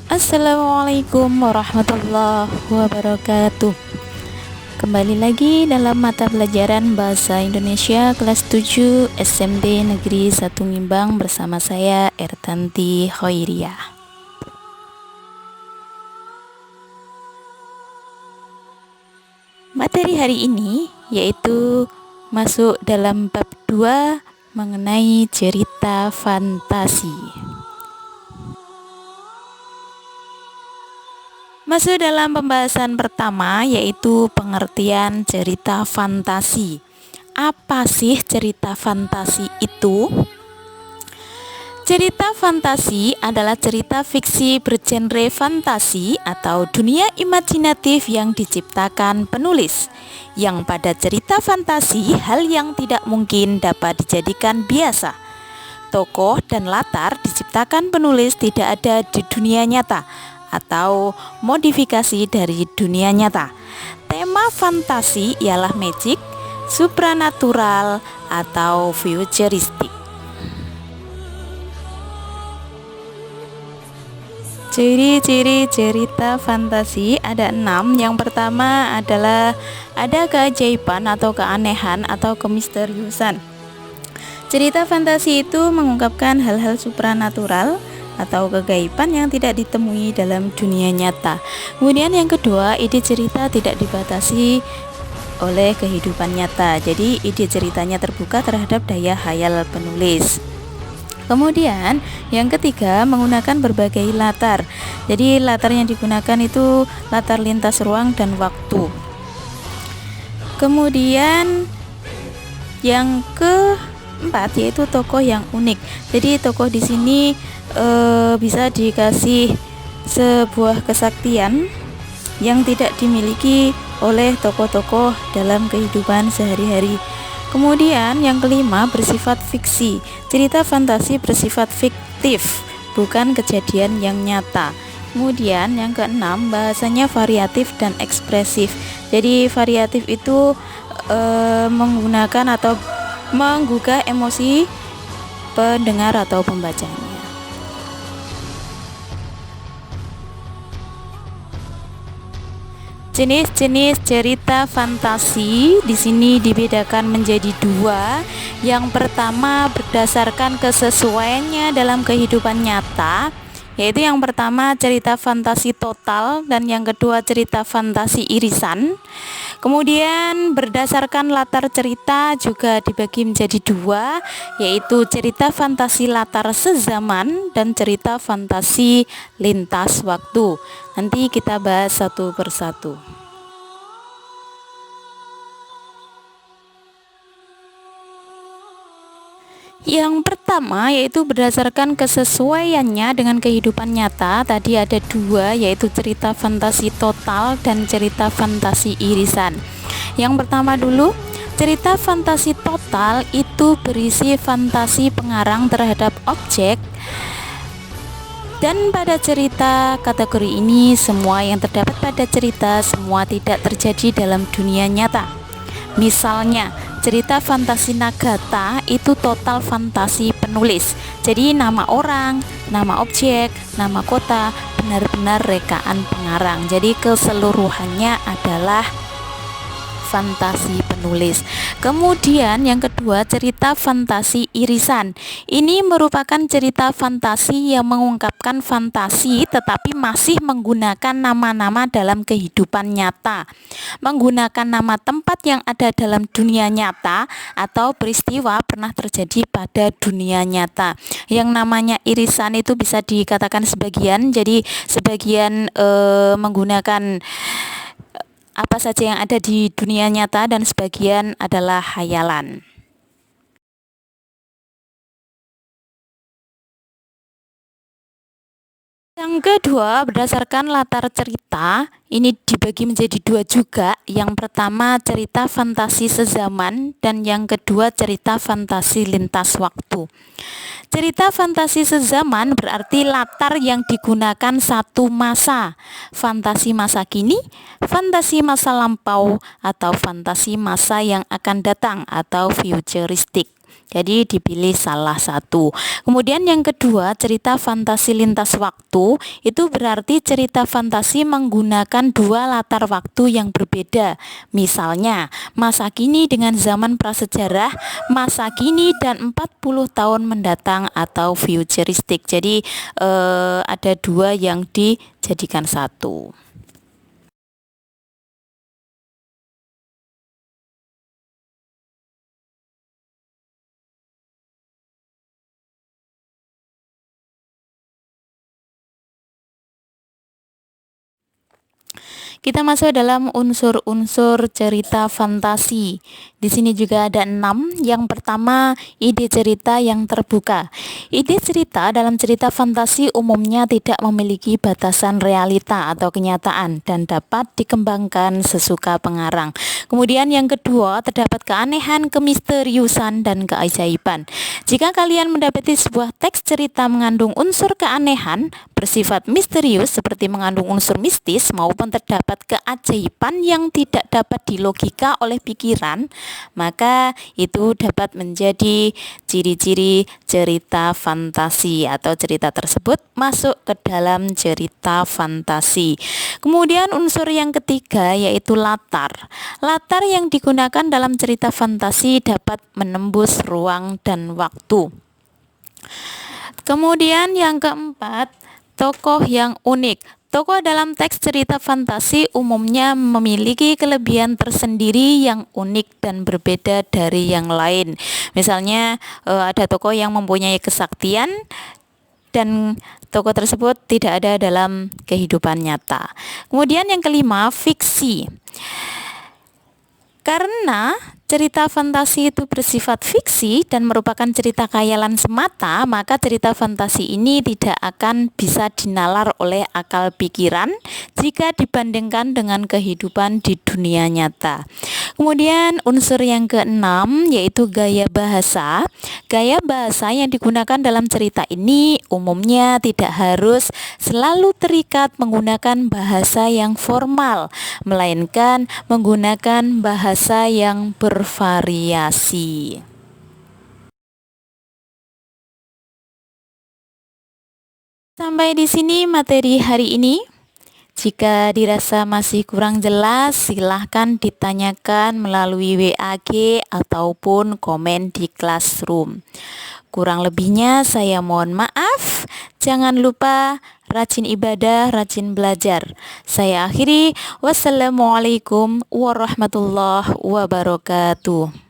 Assalamualaikum warahmatullahi wabarakatuh. Kembali lagi dalam mata pelajaran Bahasa Indonesia kelas 7 SMP Negeri 1 Ngimbang bersama saya Ertanti Khairiyah. Materi hari ini yaitu masuk dalam bab 2 mengenai cerita fantasi. Masuk dalam pembahasan pertama yaitu pengertian cerita fantasi. Apa sih cerita fantasi itu? Cerita fantasi adalah cerita fiksi bergenre fantasi atau dunia imajinatif yang diciptakan penulis. Yang pada cerita fantasi, hal yang tidak mungkin dapat dijadikan biasa. Tokoh dan latar diciptakan penulis tidak ada di dunia nyata atau modifikasi dari dunia nyata. Tema fantasi ialah magic, supranatural, atau futuristik. Ciri-ciri cerita fantasi ada 6. Yang pertama adalah ada keajaiban atau keanehan atau kemisteriusan. Cerita fantasi itu mengungkapkan hal-hal supranatural atau kegaiban yang tidak ditemui dalam dunia nyata. Kemudian yang kedua, ide cerita tidak dibatasi oleh kehidupan nyata. Jadi ide ceritanya terbuka terhadap daya khayal penulis. Kemudian yang ketiga, menggunakan berbagai latar. Jadi latar yang digunakan itu latar lintas ruang dan waktu. Kemudian yang keempat yaitu tokoh yang unik. Jadi tokoh di sini bisa dikasih sebuah kesaktian yang tidak dimiliki oleh tokoh-tokoh dalam kehidupan sehari-hari. Kemudian yang kelima, bersifat fiksi. Cerita fantasi bersifat fiktif, bukan kejadian yang nyata. Kemudian yang keenam, bahasanya variatif dan ekspresif. Jadi variatif itu menggunakan atau menggugah emosi pendengar atau pembacanya. Jenis-jenis cerita fantasi di sini dibedakan menjadi 2. Yang pertama berdasarkan kesesuaiannya dalam kehidupan nyata, yaitu yang pertama cerita fantasi total dan yang kedua cerita fantasi irisan. Kemudian berdasarkan latar cerita juga dibagi menjadi 2, yaitu cerita fantasi latar sezaman dan cerita fantasi lintas waktu. Nanti kita bahas satu persatu. Yang pertama yaitu berdasarkan kesesuaiannya dengan kehidupan nyata. Tadi ada 2, yaitu cerita fantasi total dan cerita fantasi irisan. Yang pertama dulu, cerita fantasi total itu berisi fantasi pengarang terhadap objek. Dan pada cerita kategori ini, semua yang terdapat pada cerita semua tidak terjadi dalam dunia nyata. Misalnya, cerita fantasi Nagata itu total fantasi penulis. Jadi nama orang, nama objek, nama kota benar-benar rekaan pengarang. Jadi keseluruhannya adalah fantasi penulis. Kemudian yang kedua, cerita fantasi irisan. Ini merupakan cerita fantasi yang mengungkapkan fantasi tetapi masih menggunakan nama-nama dalam kehidupan nyata, menggunakan nama tempat yang ada dalam dunia nyata atau peristiwa pernah terjadi pada dunia nyata. Yang namanya irisan itu bisa dikatakan sebagian, jadi sebagian menggunakan apa saja yang ada di dunia nyata dan sebagian adalah khayalan. Yang kedua, berdasarkan latar cerita, ini dibagi menjadi 2 juga. Yang pertama cerita fantasi sezaman dan yang kedua cerita fantasi lintas waktu. Cerita fantasi sezaman berarti latar yang digunakan satu masa, fantasi masa kini, fantasi masa lampau, atau fantasi masa yang akan datang atau futuristik. Jadi dipilih salah satu. Kemudian yang kedua, cerita fantasi lintas waktu itu berarti cerita fantasi menggunakan dua latar waktu yang berbeda. Misalnya, masa kini dengan zaman prasejarah, masa kini dan 40 tahun mendatang atau futuristik. Jadi ada dua yang dijadikan satu. Kita masuk dalam unsur-unsur cerita fantasi. Di sini juga ada 6. Yang pertama, ide cerita yang terbuka. Ide cerita dalam cerita fantasi umumnya tidak memiliki batasan realita atau kenyataan dan dapat dikembangkan sesuka pengarang. Kemudian yang kedua, terdapat keanehan, kemisteriusan, dan keajaiban. Jika kalian mendapati sebuah teks cerita mengandung unsur keanehan, bersifat misterius seperti mengandung unsur mistis maupun terdapat keajaiban yang tidak dapat dilogika oleh pikiran, maka itu dapat menjadi ciri-ciri cerita fantasi atau cerita tersebut masuk ke dalam cerita fantasi. Kemudian unsur yang ketiga yaitu latar. Latar yang digunakan dalam cerita fantasi dapat menembus ruang dan waktu. Kemudian yang keempat, tokoh yang unik. Tokoh dalam teks cerita fantasi umumnya memiliki kelebihan tersendiri yang unik dan berbeda dari yang lain. Misalnya ada tokoh yang mempunyai kesaktian dan tokoh tersebut tidak ada dalam kehidupan nyata. Kemudian yang kelima, fiksi. Karena cerita fantasi itu bersifat fiksi dan merupakan cerita khayalan semata, maka cerita fantasi ini tidak akan bisa dinalar oleh akal pikiran jika dibandingkan dengan kehidupan di dunia nyata. Kemudian unsur yang keenam yaitu gaya bahasa. Gaya bahasa yang digunakan dalam cerita ini umumnya tidak harus selalu terikat menggunakan bahasa yang formal, melainkan menggunakan bahasa yang bervariasi. Sampai di sini materi hari ini. Jika dirasa masih kurang jelas, silahkan ditanyakan melalui WA-G ataupun komen di Classroom. Kurang lebihnya saya mohon maaf. Jangan lupa rajin ibadah, rajin belajar. Saya akhiri. Wassalamualaikum warahmatullahi wabarakatuh.